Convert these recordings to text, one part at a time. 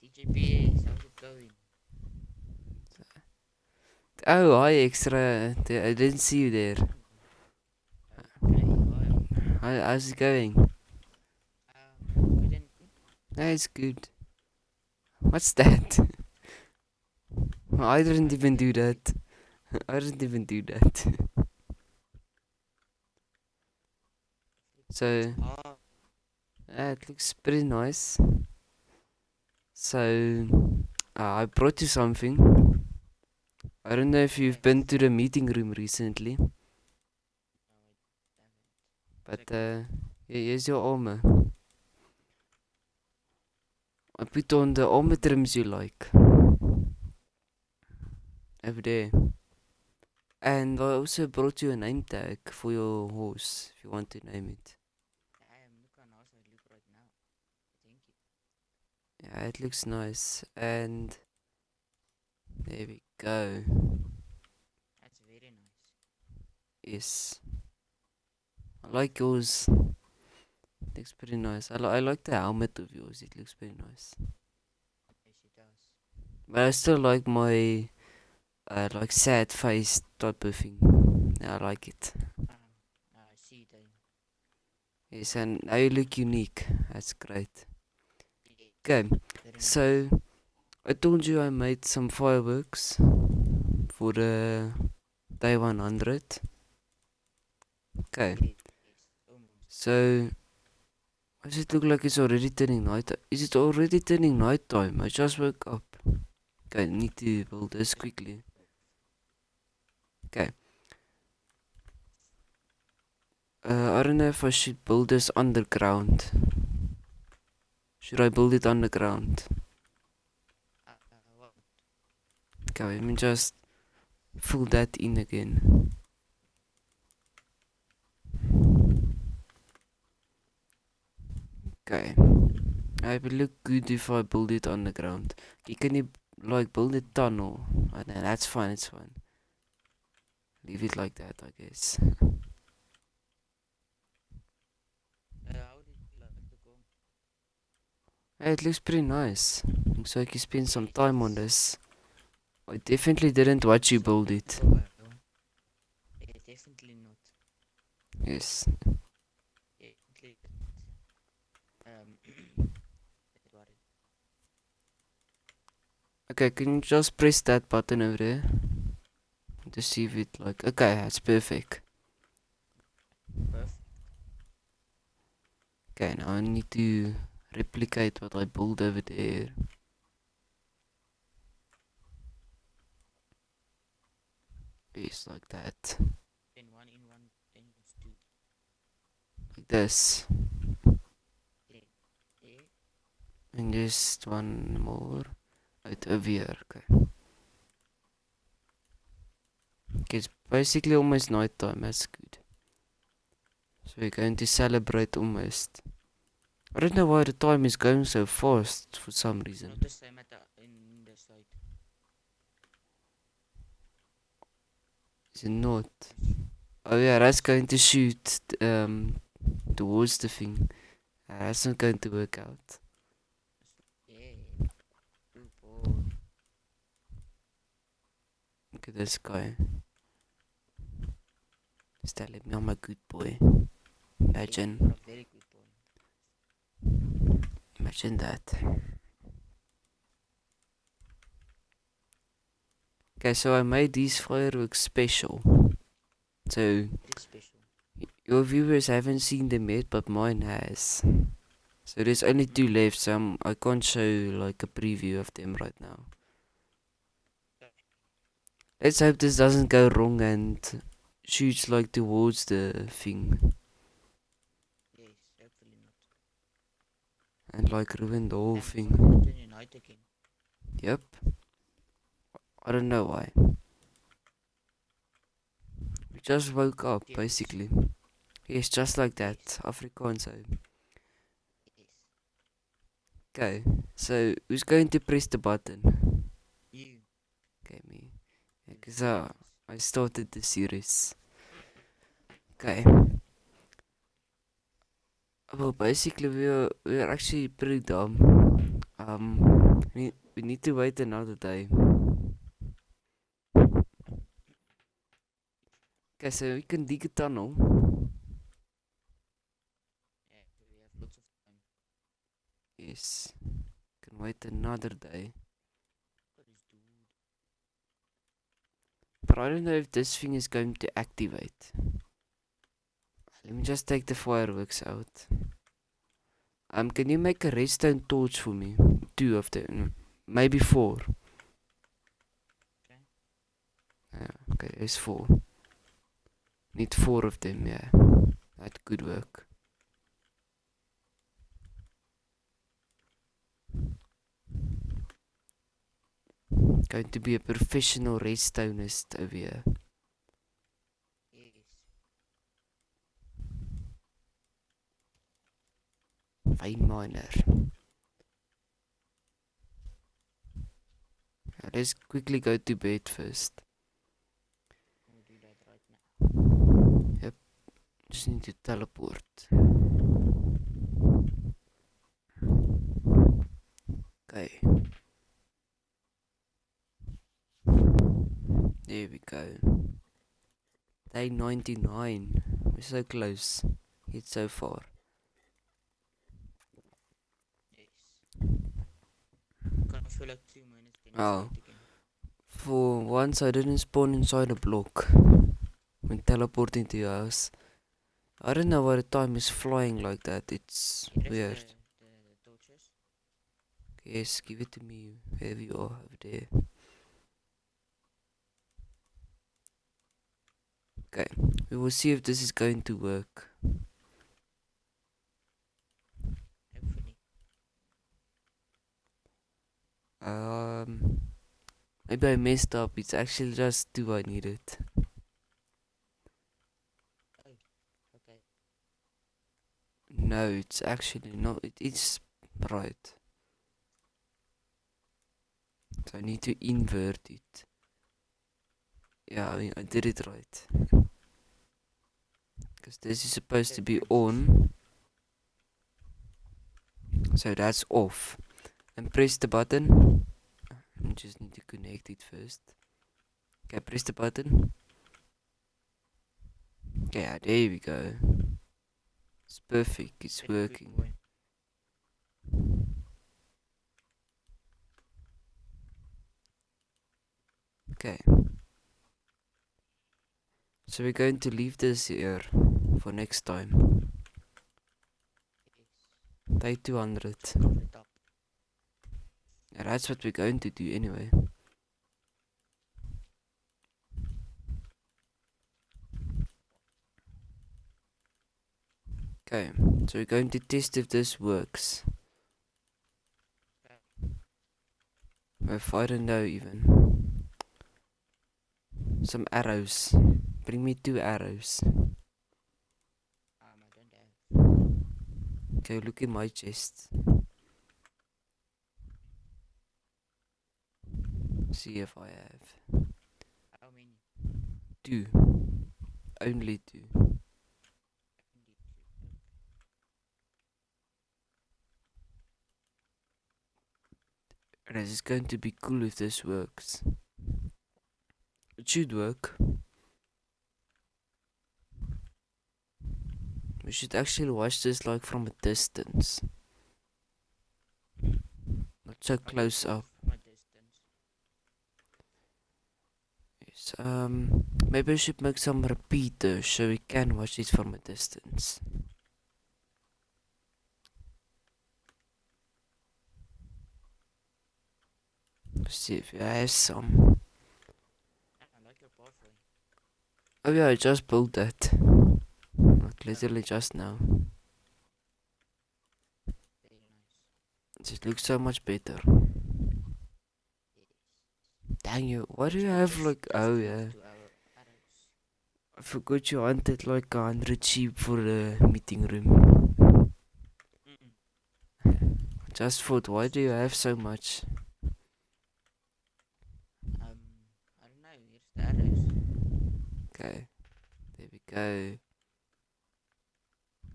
TJPS, how's it going? Oh, hi, Extra. I didn't see you there. Okay, hi. How's it going? Good and you? No, it's good. What's that? I didn't Why even didn't do you? that. I didn't even do that. So, Oh, it looks pretty nice. So, I brought you something. I don't know if you've been yes. to the meeting room recently, No, I haven't. but Check it. here's your armor. I put on the armor trims you like over there. And I also brought you a name tag for your horse if you want to name it. I am looking how I look right now. Thank you. Yeah, it looks nice. And there we go. That's very nice. Yes. I like yours. It looks pretty nice. I like the helmet of yours. It looks pretty nice. Yes, it does. But I still like my like sad face type of thing. Yeah, I like it. I see it. Yes, and now you look unique. That's great. Yes. Okay, Very nice. so I told you I made some fireworks for the day 100. Okay, Yes. Almost. so does it look like it's already turning night? Is it already turning night time? I just woke up. Okay, I need to build this quickly. Okay. I don't know if I should build this underground. Should I build it underground? What? Okay, let me just fill that in again. Okay. I will look good if I build it underground. Okay, can you like build a tunnel? No, that's fine, it's fine. Leave it like that, I guess. How did you like to go? Hey, it looks pretty nice. Looks like you spent some Yes. time on this. I definitely didn't watch you Yes, I build took it. a while. Yes, definitely not. Yes. Definitely that's what it. Okay, can you just press that button over there? To see if it like okay, that's perfect. Perfect. Okay, now I need to replicate what I built over there. Yes, like that. Then one in one, then it's two. Like this. Yeah. Yeah. And just one more. Right over here. Okay. Okay, it's basically almost night time, that's good. So we're going to celebrate almost. I don't know why the time is going so fast for some Not reason. the same at in the side. Is it not? Yes. Oh yeah, that's Yes. going to shoot towards the thing. That's not going to work out. Yeah. Good boy. Look at this guy. Just telling me I'm a good boy. Yes, you are Imagine. a very good boy. Imagine that. Okay, so I made these fireworks special. So Very special. your viewers haven't seen them yet, but mine has. So there's only two Mm. left, so I can't show like a preview of them right now. Let's hope this doesn't go wrong and shoots like towards the thing Yes, hopefully not. and like ruin the whole Damn, it's already thing. turning night again. Yep, I don't know why. We just woke up Yes. basically. Yes, just like that. Yes. Afrikaans. Yes. Okay, so who's going to press the button? You. Okay, me. You're Because very nice. I started the series. Okay. Well, basically we're actually pretty dumb. We need to wait another day. Okay, so we can dig a tunnel. Yeah, we have lots of time. Yes. Can wait another day. What is dude? But I don't know if this thing is going to activate. Let me just take the fireworks out. Can you make a redstone torch for me? 2 of them. Maybe 4. Okay. Okay, there's 4. Need 4 of them, yeah. That could work. Going to be a professional redstoneist over here. Yes. Fine miner. Let's quickly go to bed first. We'll do that right now. Just need to teleport. Okay. There we go. Day 99. We're so close. Yet so far. Yes. Gonna feel like 2 minutes, then we Oh. start again. For once I didn't spawn inside a block. When teleporting to your house. I don't know why the time is flying like that. It's Here is weird. the torches. Yes, give it to me wherever you are over there. Okay, we will see if this is going to work. Hopefully. Maybe I messed up. It's actually just 2 I needed. Oh, okay. No, it's actually not. It is right. So I need to invert it. Yeah, I did it right. Because this is supposed to be on. So that's off. And press the button. I just need to connect it first. Okay, press the button. Yeah, there we go. It's perfect. It's Very good working. boy. Okay. So we're going to leave this here for next time. Yes. Day 200. From the top. Yeah, that's what we're going to do anyway. Okay, so we're going to test if this works. If I don't know even. Some arrows. Bring me 2 arrows. I don't have. Okay, look in my chest. See if I have. How many? 2. Only 2. Only 2. And this is going to be cool if this works. It should work. We should actually watch this like from a distance. Not so close up. From a distance. Yes, maybe I should make some repeaters so we can watch it from a distance. Let's see if I have some. I like your pathway. Oh yeah, I just built that. Like literally just now. Very nice. It just looks so much better. Yes. Dang you, why do you So have let's- like, let's oh do yeah. 2 arrows. I forgot you wanted like 100 sheep for the meeting room. Just thought, why do you have so much? I don't know. Here's the arrows. Okay, there we go.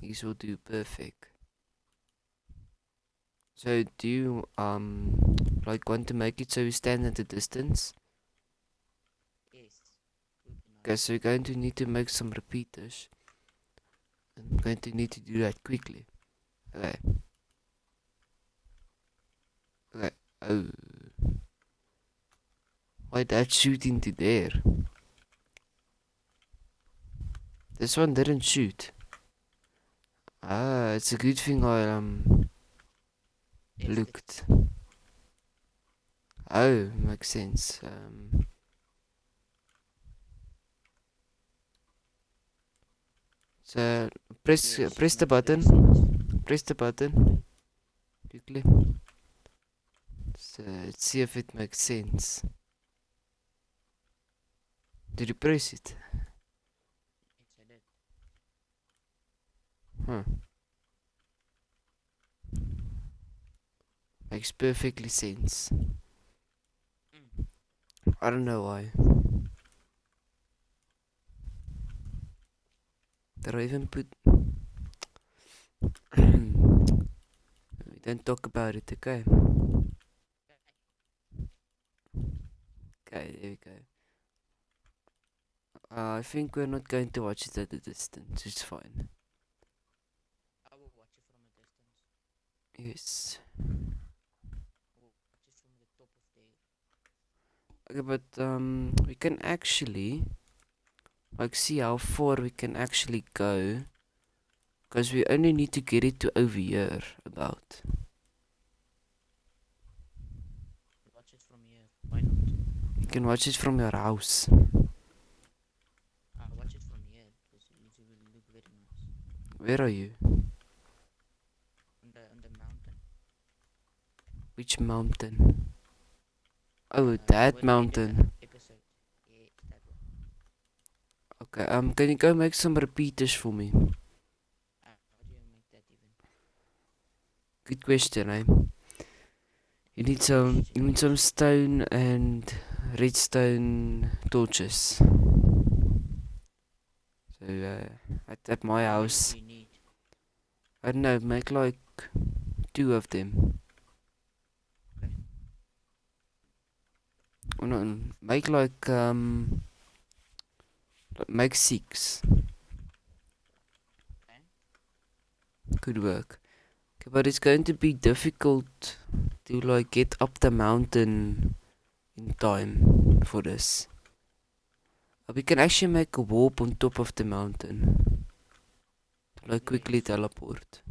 These will do perfect. So do you like want to make it so we stand at a distance. Yes. Would be Okay, nice. so we're going to need to make some repeaters. I'm going to need to do that quickly. Okay. Okay. Oh. Why that shoot into there? This one didn't shoot. Ah, it's a good thing I Yes, looked. Oh, makes sense. So press yes, press the makes very button. sense. Press the button quickly. So let's see if it makes sense. Did you press it? Yes, I did. Huh. Makes perfectly sense. Mm. I don't know why. Did I even put... We don't talk about it, okay? Okay, there we go. I think we're not going to watch it at a distance, it's fine. I will watch it from a distance. Yes. I will watch it from the top of there. Okay, but we can actually... Like, see how far we can actually go. Because we only need to get it to over here, about. Watch it from here. Why not? You can watch it from your house. I'll watch it from here because it will look very nice. Where are you? On the mountain. Which mountain? Oh, Where that we ended mountain. the episode. Yes, that one. Okay, can you go make some repeaters for me? How do you make that even? Good question, eh? You need Question. some stone and redstone torches. So at my How many house, do you need? I don't know, make like 2 of them. Okay. Oh, no, make like make 6. Okay. Good work. Okay, but it's going to be difficult to like get up the mountain in time for this. We can actually make a warp on top of the mountain to like quickly Yes. teleport.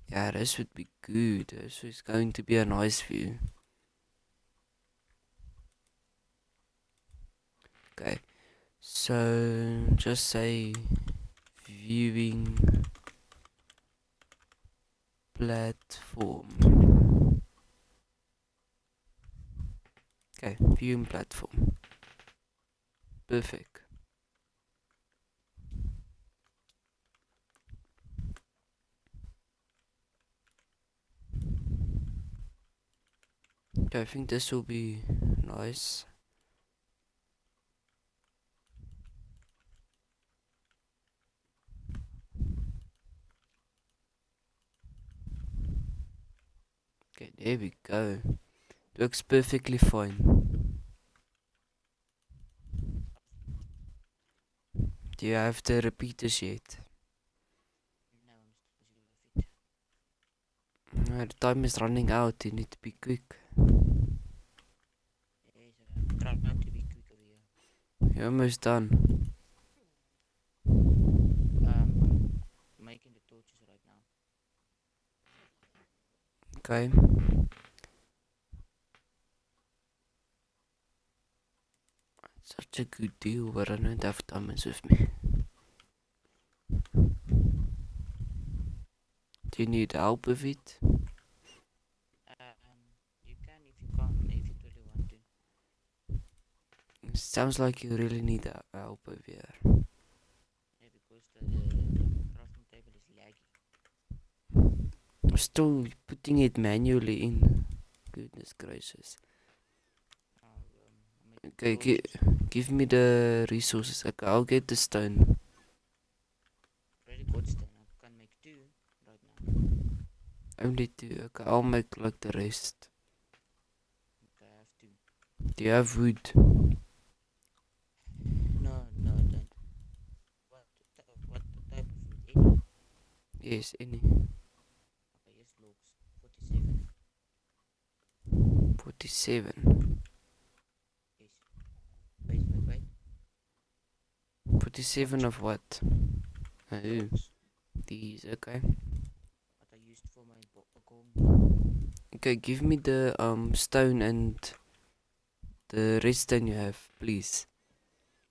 Yeah, this would be good. This is going to be a nice view. Okay, so just say viewing platform. Okay, viewing platform. Perfect. Okay, I think this will be nice. Okay, there we go. Looks perfectly fine. Do you have the repeaters yet? No, I'm still busy with it. No, the time is running out. You need to be quick. Yes, I'm trying to be quick over here. You're almost done. I'm making the torches right now. Okay. Such a good deal, but I don't have diamonds with me. Do you need help with it? You can if you can't, if you really want to. Sounds like you really need help over here. Yeah, because the crafting table is laggy. I'm still putting it manually in. Goodness gracious. I'm making Okay, torches. give me the resources. Okay, I'll get the stone. Already got stone. I can make 2 right now. Only two. Okay, I'll make like the rest. Okay, I have to. Do you have wood? No, no, I don't. What type of wood? Any? Yes, any. Okay, yes, logs. 47. 47. Yes. Wait. 47 of what? Oh, Logs. these, okay. What I used for my bokong. Okay, give me the stone and the redstone you have, please.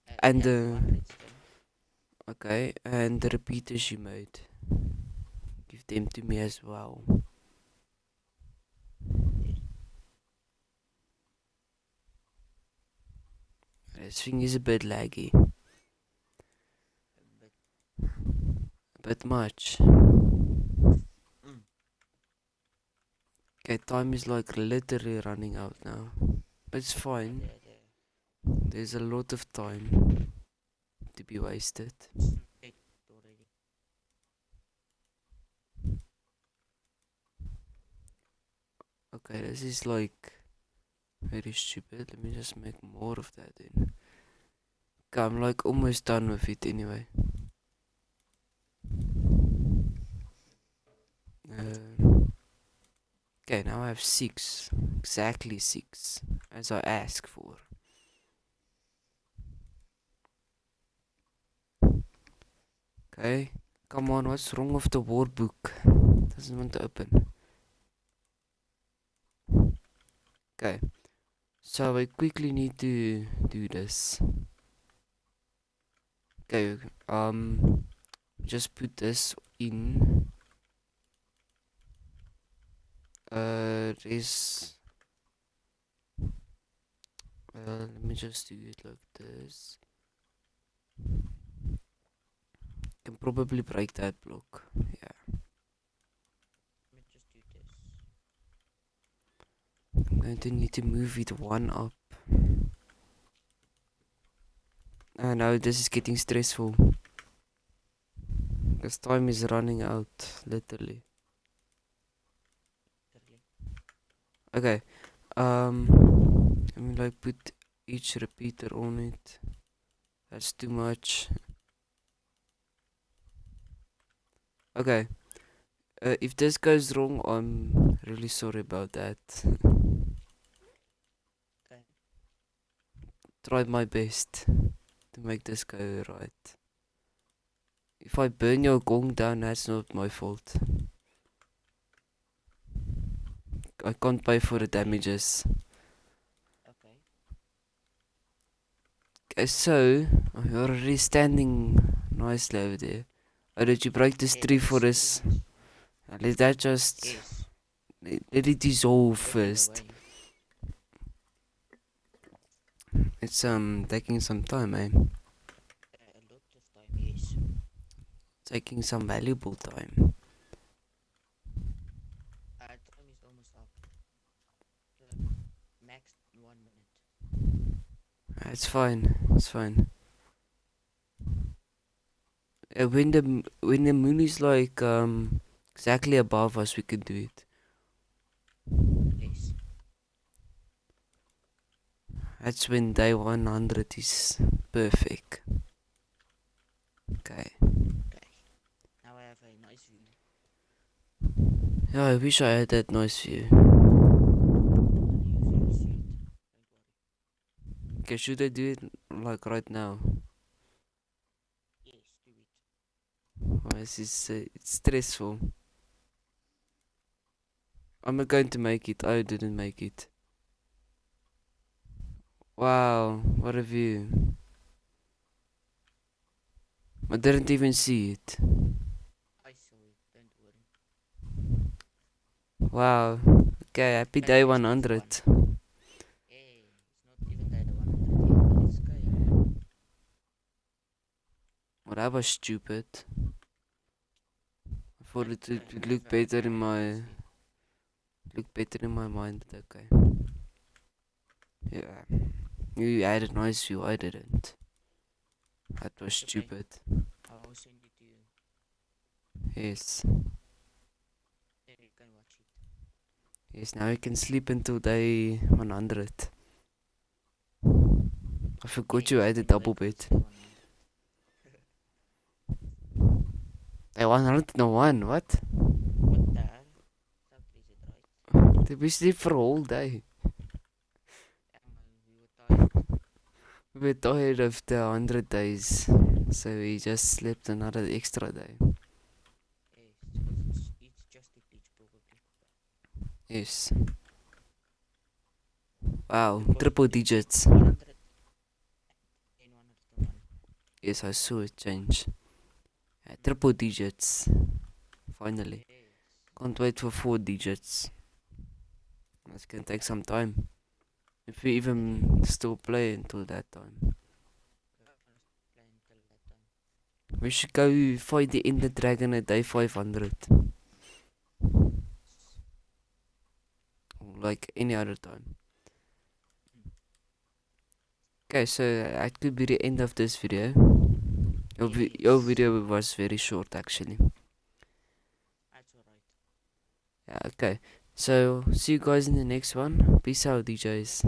And I have the one redstone. okay, and the repeaters you made. Give them to me as well. There. This thing is a bit laggy. But A bit much. mm, Okay, time is like literally running out now. But it's fine. There's a lot of time to be wasted. it's late already. Okay, this is like very stupid. Let me just make more of that then. Okay, I'm like almost done with it anyway. Okay, now I have 6. Exactly 6. As I asked for. Okay. Come on, what's wrong with the word book? Doesn't want to open. Okay. So I quickly need to do this. Okay, just put this in. This. Let me just do it like this. Can probably break that block. Yeah. Let me just do this. I'm going to need to move it one up. Now this is getting stressful. Because time is running out, literally. Literally. Okay. Let me like put each repeater on it. That's too much. Okay. If this goes wrong, I'm really sorry about that. Okay. Tried my best to make this go right. If I burn your gong down, that's not my fault. I can't pay for the damages. Okay. Okay, so you're already standing nicely over there. Oh, did you break this Yeah, tree that for is this? too nice. Let that just Yes. let it dissolve Get in the first. way. It's taking some time, eh? A lot of time, yes. Taking some valuable time. Time is almost up. Like, max 1 minute. It's fine. It's fine. When the moon is like exactly above us, we can do it. Yes. That's when day 100 is perfect. Okay. Okay. Now I have a nice view. Yeah, I wish I had that nice view. You will see it. Don't worry. Okay, should I do it like right now? Yes, do it. Oh, this is it's stressful. I'm not going to make it. I didn't make it. Wow, what a view. I didn't even see it. I saw it. Don't worry. Wow. Okay, happy Okay, day let's move on. 100. Hey, it's not even that 100 yet, but it's okay. Well, that was stupid. I thought it Okay, would I look have a better in very nice my view. mind, but okay. Yeah. You had a nice view, I didn't. That was It's okay. stupid. I will send it to you. Yes. There you can watch. Yes, now you can sleep until day 100. I forgot you had a Then double wake up bed. say 100. Day 101, what? What the hell? Stop, is it right? Did we sleep for a whole day? Yeah, man, we were tired. We were tired of the 100 days, so we just slept another extra day. It's just a glitch probably. Yes. Wow, Because triple the digits. 100 and 101. Yes, I saw it change. Triple digits. Finally. Yes. Can't wait for 4 digits. It's gonna take some time. If we even still play until that time. We are gonna play until that time. We should go fight the Ender Dragon at day 500. Or like any other time. Mm. Okay, so that could be the end of this video. Your Yes. video was very short actually. That's alright. Yeah, okay. So see you guys in the next one. Peace out, DJs.